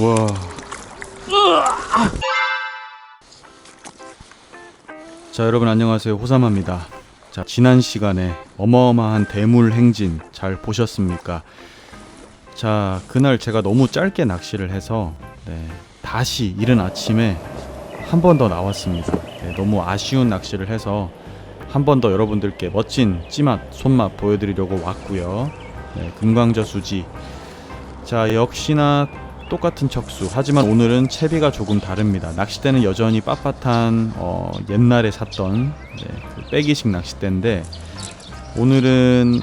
와. 자, 여러분 안녕하세요. 호사마입니다. 자, 지난 시간에 어마어마한 대물 행진 잘 보셨습니까? 자, 그날 제가 너무 짧게 낚시를 해서 다시 이른 아침에 한 번 더 나왔습니다. 너무 아쉬운 낚시를 해서 한 번 더 여러분들께 멋진 찌맛, 손맛 보여드리려고 왔고요. 금광저 수지. 자, 역시나 똑같은 척수. 하지만 오늘은 채비가 조금 다릅니다. 낚싯대는 여전히 빳빳한 옛날에 샀던 그 빼기식 낚싯대인데, 오늘은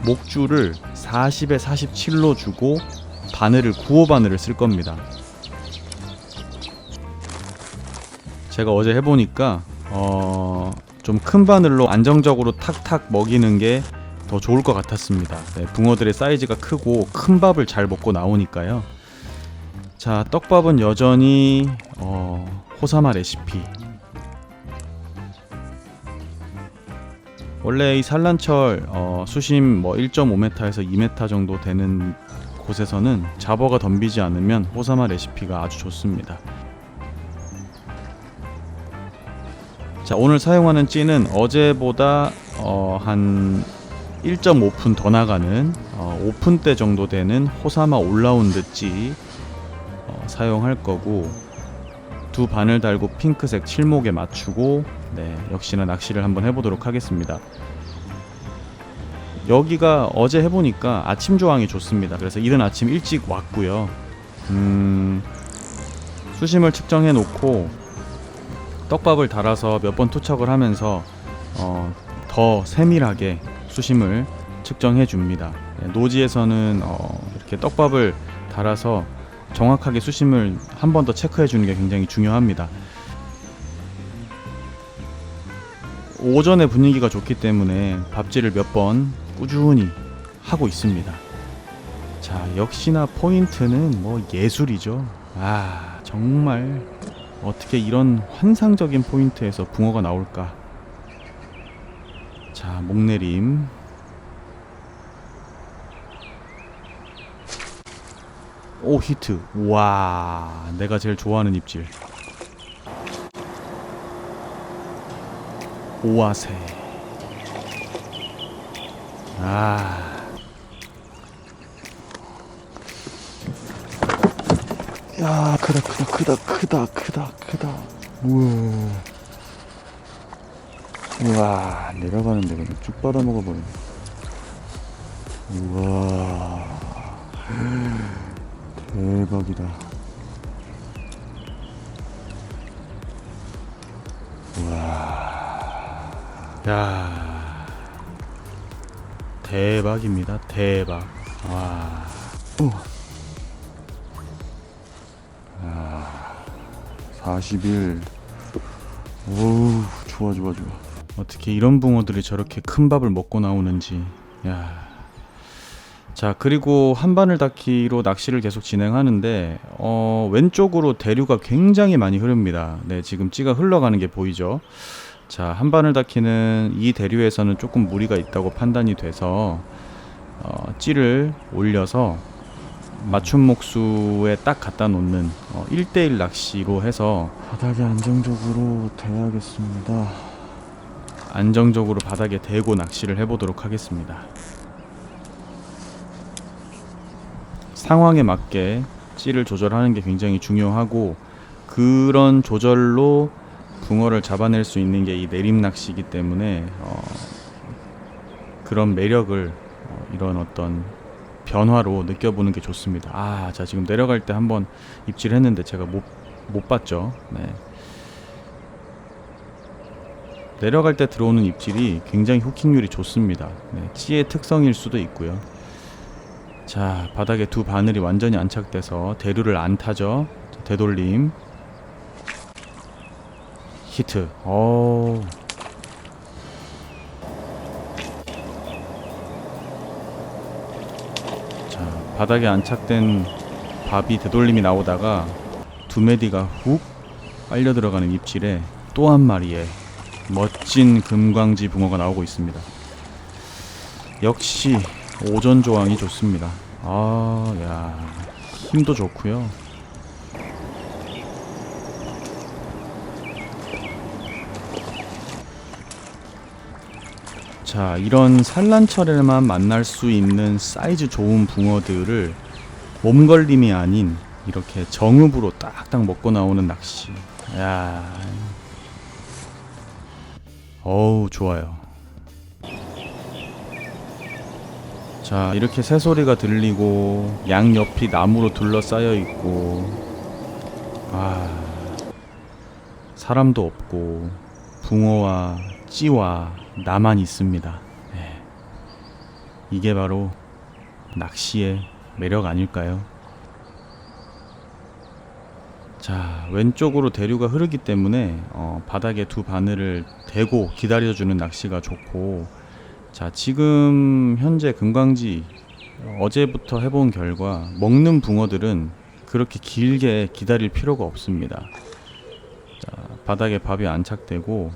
목줄을 40에 47로 주고 바늘을 9호 바늘을 쓸 겁니다. 제가 어제 해보니까 좀 큰 바늘로 안정적으로 탁탁 먹이는 게 더 좋을 것 같았습니다. 붕어들의 사이즈가 크고 큰 밥을 잘 먹고 나오니까요. 자, 떡밥은 여전히 호사마 레시피. 원래 이 산란철 수심 1.5m에서 2m 정도 되는 곳에서는 잡어가 덤비지 않으면 호사마 레시피가 아주 좋습니다. 자, 오늘 사용하는 찌는 어제보다 한 1.5푼 더 나가는 5푼대 정도 되는 호사마 올라운드 찌 사용할 거고, 두 바늘 달고 핑크색 칠목에 맞추고 역시나 낚시를 한번 해보도록 하겠습니다. 여기가 어제 해보니까 아침 조항이 좋습니다. 그래서 이른 아침 일찍 왔고요. 수심을 측정해 놓고 떡밥을 달아서 몇 번 투척을 하면서 더 세밀하게 수심을 측정해 줍니다. 노지에서는 이렇게 떡밥을 달아서 정확하게 수심을 한 번 더 체크해 주는 게 굉장히 중요합니다. 오전에 분위기가 좋기 때문에 밥질을 몇 번 꾸준히 하고 있습니다. 자, 역시나 포인트는 예술이죠. 아, 정말 어떻게 이런 환상적인 포인트에서 붕어가 나올까. 자, 목내림. 오, 히트. 와, 내가 제일 좋아하는 입질. 오아새. 아, 야, 크다. 우와, 내려가는데 그냥 쭉 빨아먹어버리네. 우와, 대박이다. 우와, 야, 대박입니다. 대박. 와, 41. 오우, 좋아. 어떻게 이런 붕어들이 저렇게 큰 밥을 먹고 나오는지. 야. 자, 그리고 한 바늘 닫기로 낚시를 계속 진행하는데 왼쪽으로 대류가 굉장히 많이 흐릅니다. 지금 찌가 흘러가는 게 보이죠. 자, 한 바늘 닫기는 이 대류에서는 조금 무리가 있다고 판단이 돼서 찌를 올려서 맞춤 목수에 딱 갖다 놓는 1대1 낚시로 해서 바닥에 안정적으로 대야겠습니다. 안정적으로 바닥에 대고 낚시를 해보도록 하겠습니다. 상황에 맞게 찌를 조절하는 게 굉장히 중요하고, 그런 조절로 붕어를 잡아낼 수 있는 게 이 내림 낚시이기 때문에 그런 매력을 이런 어떤 변화로 느껴보는 게 좋습니다. 아, 자, 지금 내려갈 때 한번 입질했는데 제가 못 봤죠. 내려갈 때 들어오는 입질이 굉장히 후킹률이 좋습니다. 찌의 특성일 수도 있고요. 자, 바닥에 두 바늘이 완전히 안착돼서 대류를 안 타죠. 되돌림. 히트. 자, 바닥에 안착된 밥이 되돌림이 나오다가 두 메디가 훅 빨려 들어가는 입질에 또 한 마리의 멋진 금광지 붕어가 나오고 있습니다. 역시 오전 조항이 좋습니다. 야, 힘도 좋고요. 자, 이런 산란철에만 만날 수 있는 사이즈 좋은 붕어들을 몸걸림이 아닌 이렇게 정읍으로 딱딱 먹고 나오는 낚시. 야, 어우 좋아요. 자, 이렇게 새소리가 들리고 양옆이 나무로 둘러싸여 있고, 사람도 없고 붕어와 찌와 나만 있습니다. 네. 이게 바로 낚시의 매력 아닐까요? 자, 왼쪽으로 대류가 흐르기 때문에 바닥에 두 바늘을 대고 기다려주는 낚시가 좋고, 자, 지금 현재 금광지 어제부터 해본 결과 먹는 붕어들은 그렇게 길게 기다릴 필요가 없습니다. 자, 바닥에 밥이 안착되고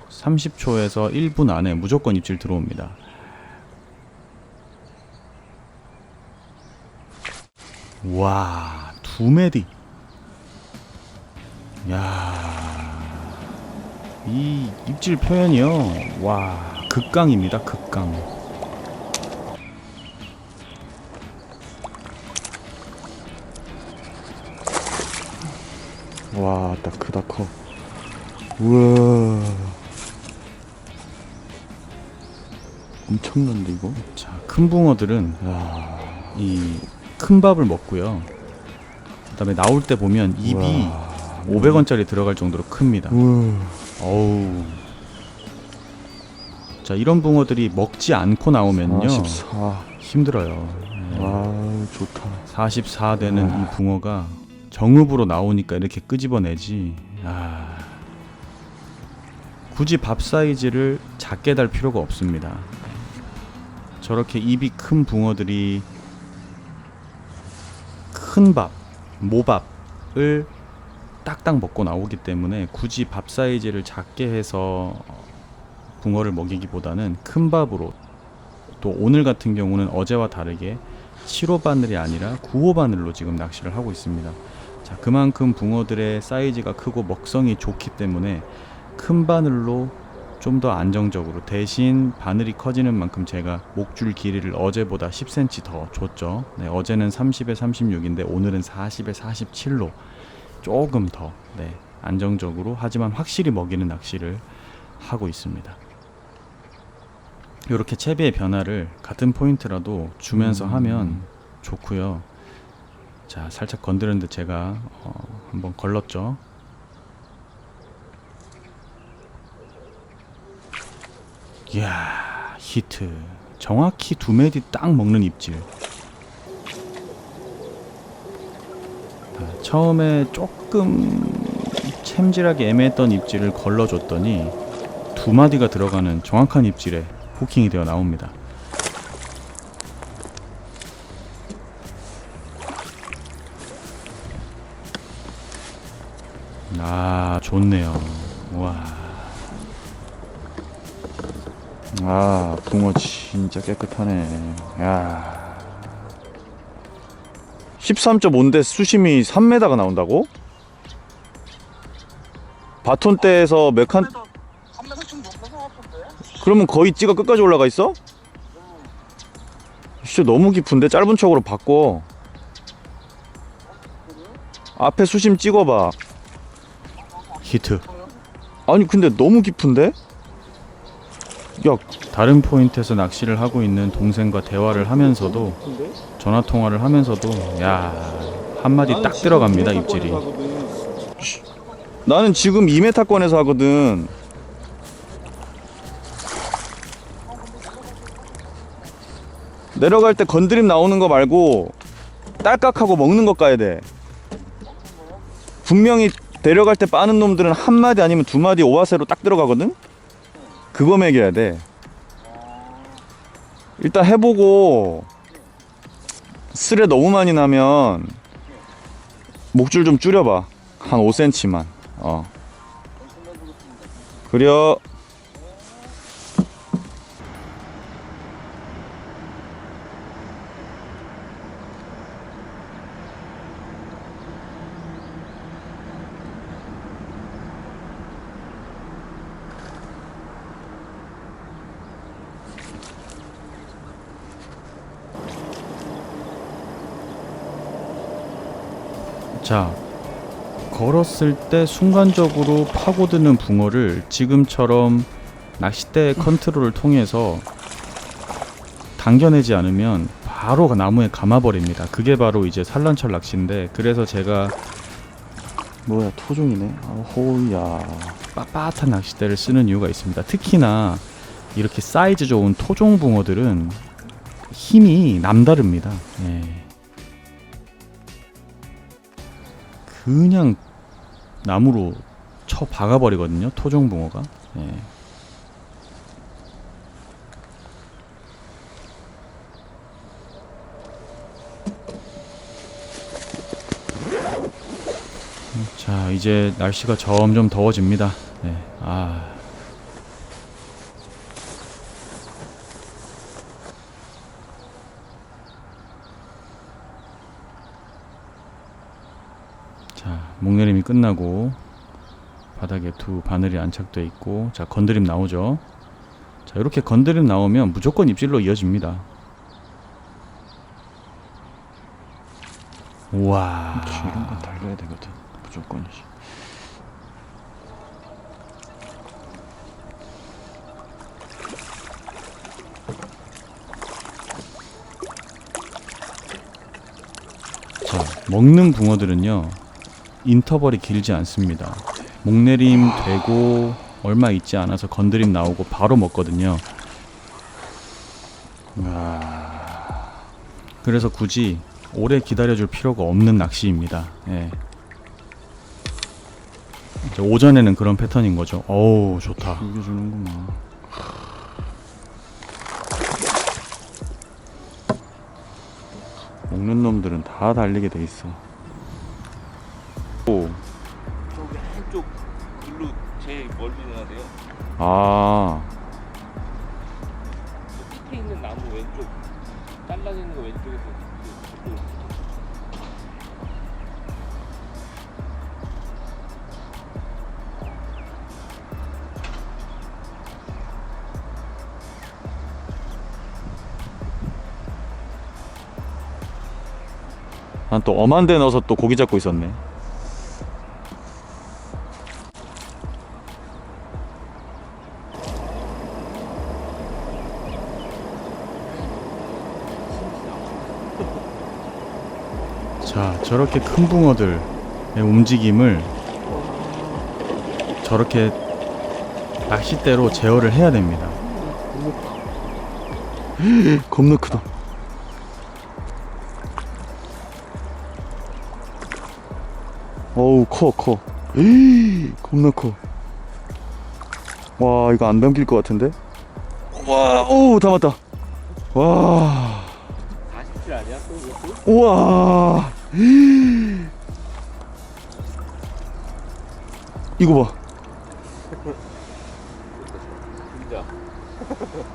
30초에서 1분 안에 무조건 입질 들어옵니다. 와, 2메디. 야, 이 입질 표현이요, 와, 극강입니다. 극강. 와, 딱 크다 커. 우와, 엄청난데 이거? 자, 큰 붕어들은 이 큰 밥을 먹고요. 그다음에 나올 때 보면 입이 우와, 500원짜리 들어갈 정도로 큽니다. 우와. 어우. 자, 이런 붕어들이 먹지 않고 나오면요, 44. 힘들어요. 와, 좋다. 44 되는 이 붕어가 정읍으로 나오니까 이렇게 끄집어내지. 굳이 밥 사이즈를 작게 달 필요가 없습니다. 저렇게 입이 큰 붕어들이 큰 밥, 모밥을 딱딱 먹고 나오기 때문에 굳이 밥 사이즈를 작게 해서 붕어를 먹이기보다는 큰 밥으로, 또 오늘 같은 경우는 어제와 다르게 7호 바늘이 아니라 9호 바늘로 지금 낚시를 하고 있습니다. 자, 그만큼 붕어들의 사이즈가 크고 먹성이 좋기 때문에 큰 바늘로 좀 더 안정적으로, 대신 바늘이 커지는 만큼 제가 목줄 길이를 어제보다 10cm 더 줬죠. 네, 어제는 30에 36인데 오늘은 40에 47로 조금 더 안정적으로, 하지만 확실히 먹이는 낚시를 하고 있습니다. 이렇게 채비의 변화를 같은 포인트라도 주면서 하면 좋고요. 자, 살짝 건드렸는데 제가 한번 걸렀죠. 이야, 히트. 정확히 2메디 딱 먹는 입질. 처음에 조금 챔질하기 애매했던 입질을 걸러줬더니 2마디가 들어가는 정확한 입질에 후킹이 되어 나옵니다. 좋네요. 와. 붕어 진짜 깨끗하네. 야, 13.5인데 수심이 3m가 나온다고? 바톤대에서 메칸, 그러면 거의 찌가 끝까지 올라가 있어? 진짜 너무 깊은데? 짧은 척으로 바꿔. 앞에 수심 찍어봐. 히트. 아니 근데 너무 깊은데? 야, 다른 포인트에서 낚시를 하고 있는 동생과 대화를 하면서도, 전화 통화를 하면서도, 야, 한 마디 딱 들어갑니다, 입질이. 나는 지금 2m권에서 하거든. 내려갈 때 건드림 나오는 거 말고 딸깍하고 먹는 거 까야 돼. 분명히 내려갈 때 빠는 놈들은 한 마디 아니면 두 마디 오와세로 딱 들어가거든. 그거 먹여야 돼. 일단 해보고 쓸에 너무 많이 나면 목줄 좀 줄여봐. 한 5cm만. 그려. 자, 걸었을 때 순간적으로 파고드는 붕어를 지금처럼 낚싯대 컨트롤을 통해서 당겨내지 않으면 바로 나무에 감아버립니다. 그게 바로 이제 산란철 낚시인데, 그래서 제가 뭐야, 토종이네. 아호야. 빳빳한 낚싯대를 쓰는 이유가 있습니다. 특히나 이렇게 사이즈 좋은 토종 붕어들은 힘이 남다릅니다. 예. 그냥 나무로 쳐 박아버리거든요, 토종 붕어가. 예. 자, 이제 날씨가 점점 더워집니다. 예. 자, 목내림이 끝나고 바닥에 두 바늘이 안착되어 있고, 자, 건드림 나오죠. 자, 이렇게 건드림 나오면 무조건 입질로 이어집니다. 우와. 이런 건 달려야 되거든. 무조건이지. 자, 먹는 붕어들은요, 인터벌이 길지 않습니다. 목내림 되고 얼마 있지 않아서 건드림 나오고 바로 먹거든요. 그래서 굳이 오래 기다려줄 필요가 없는 낚시입니다. 예. 이제 오전에는 그런 패턴인 거죠. 어우, 좋다. 이겨주는구만. 먹는 놈들은 다 달리게 돼 있어. 오. 저기 한쪽 길로 제일 멀리 나가대요. 아. 밑에 있는 나무 왼쪽 잘라지는 거 왼쪽에서 난 또 엄한 데 넣어서 또 고기 잡고 있었네. 자, 저렇게 큰 붕어들의 움직임을 저렇게 낚싯대로 제어를 해야 됩니다. 겁나 크다. 어우, 커. 겁나 커. 와, 이거 안 담길 것 같은데? 와, 오, 담았다. 와, 47 아니야? 또 이것도? 우와. 이거 봐. 진짜.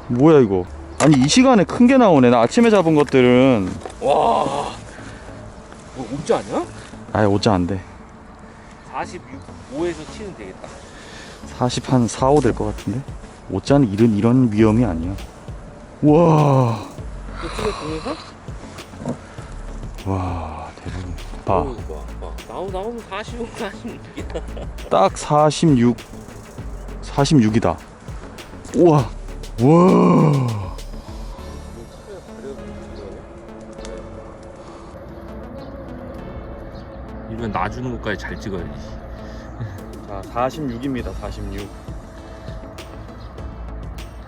뭐야, 이거. 아니, 이 시간에 큰 게 나오네. 나 아침에 잡은 것들은. 와. 뭐 옥자 아니야? 아예 오자 안 돼. 46, 5에서 치면 되겠다. 40 한 4, 5 될 것 같은데? 오자는 이런 위험이 아니야. 우와. 또 치면 동에서? 와, 대박이야. 봐. 나오면 45, 46이야. 딱 46. 46이다. 우와. 우와. 이러면 놔주는 것까지 잘 찍어야지. 자, 46입니다. 46.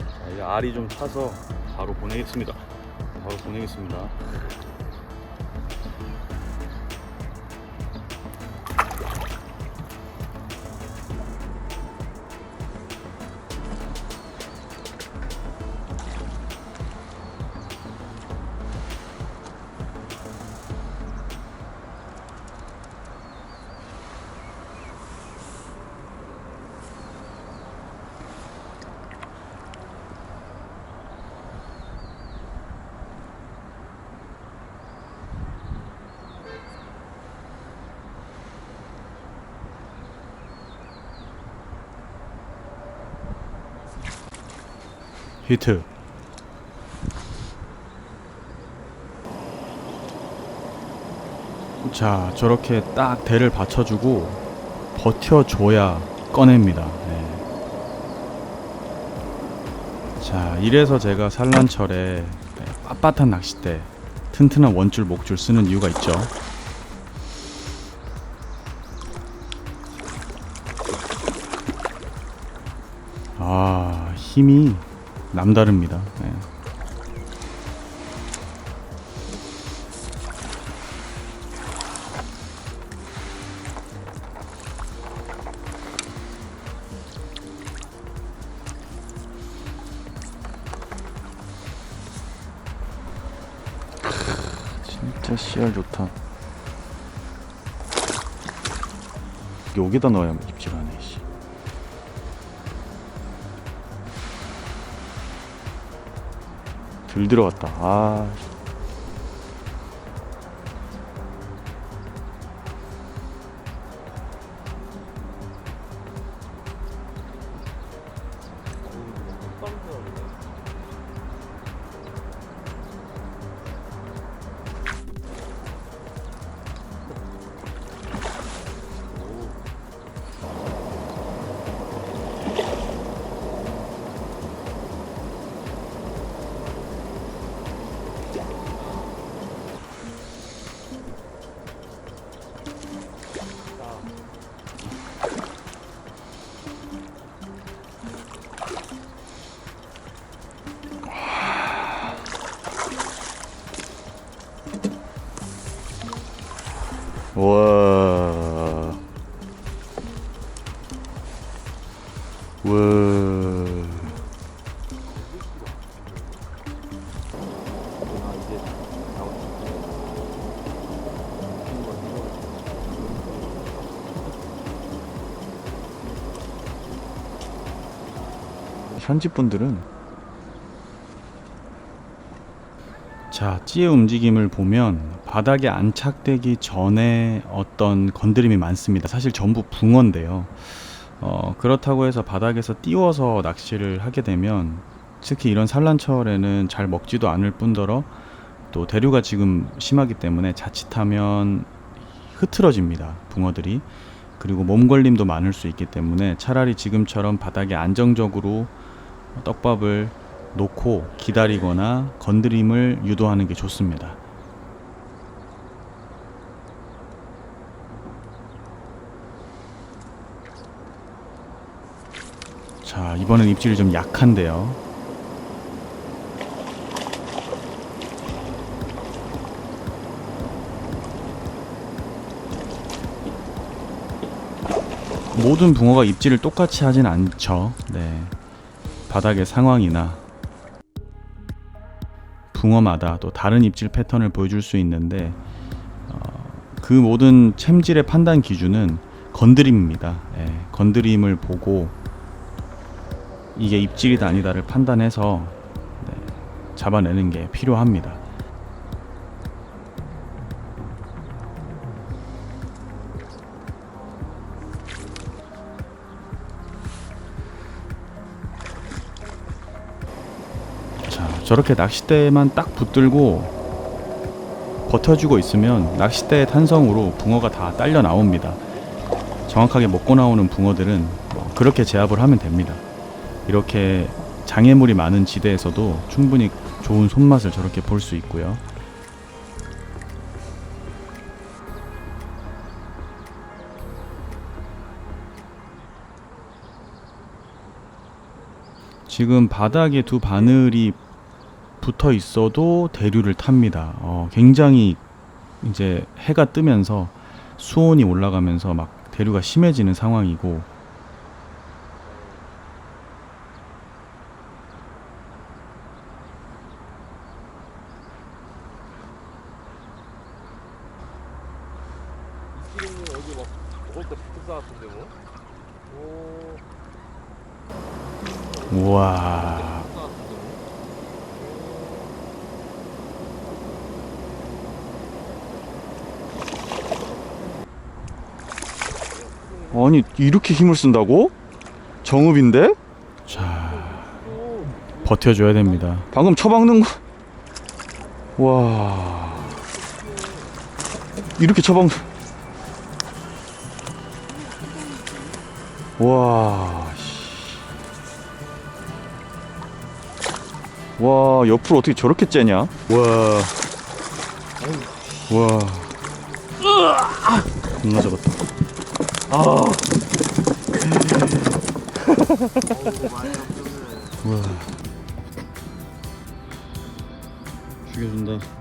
자, 이 알이 좀 차서 바로 보내겠습니다. 바로 보내겠습니다. 히트. 자, 저렇게 딱 대를 받쳐주고 버텨줘야 꺼냅니다. 네. 자, 이래서 제가 산란철에 빳빳한 낚싯대, 튼튼한 원줄, 목줄 쓰는 이유가 있죠. 아, 힘이 남다릅니다. 네. 진짜 씨알 좋다. 여기다 넣어야 입질하네. 씨. 들 들어갔다. 아. 와. 와. 현지 분들은 자, 찌의 움직임을 보면 바닥에 안착되기 전에 어떤 건드림이 많습니다. 사실 전부 붕어인데요. 그렇다고 해서 바닥에서 띄워서 낚시를 하게 되면 특히 이런 산란철에는 잘 먹지도 않을 뿐더러 또 대류가 지금 심하기 때문에 자칫하면 흐트러집니다. 붕어들이. 그리고 몸걸림도 많을 수 있기 때문에 차라리 지금처럼 바닥에 안정적으로 떡밥을 놓고 기다리거나 건드림을 유도하는 게 좋습니다. 자, 이번엔 입질이 좀 약한데요. 모든 붕어가 입질을 똑같이 하진 않죠. 네. 바닥의 상황이나 붕어마다 또 다른 입질 패턴을 보여줄 수 있는데 그 모든 챔질의 판단 기준은 건드림입니다. 예, 건드림을 보고 이게 입질이다 아니다를 판단해서 잡아내는 게 필요합니다. 자, 저렇게 낚싯대만 딱 붙들고 버텨주고 있으면 낚싯대의 탄성으로 붕어가 다 딸려 나옵니다. 정확하게 먹고 나오는 붕어들은 그렇게 제압을 하면 됩니다. 이렇게 장애물이 많은 지대에서도 충분히 좋은 손맛을 저렇게 볼 수 있고요. 지금 바닥에 두 바늘이 붙어 있어도 대류를 탑니다. 굉장히 이제 해가 뜨면서 수온이 올라가면서 막 대류가 심해지는 상황이고, 이스키링은 여기 막 먹을 때 붙을 것 같은데 뭐? 오. 우와, 아니 이렇게 힘을 쓴다고? 정읍인데? 자, 버텨줘야 됩니다. 방금 쳐박는 거. 와. 이렇게 처방. 와, 씨. 와, 옆으로 어떻게 저렇게 째냐? 와, 와, 겁나 잡았다. 아, 와, 죽여준다.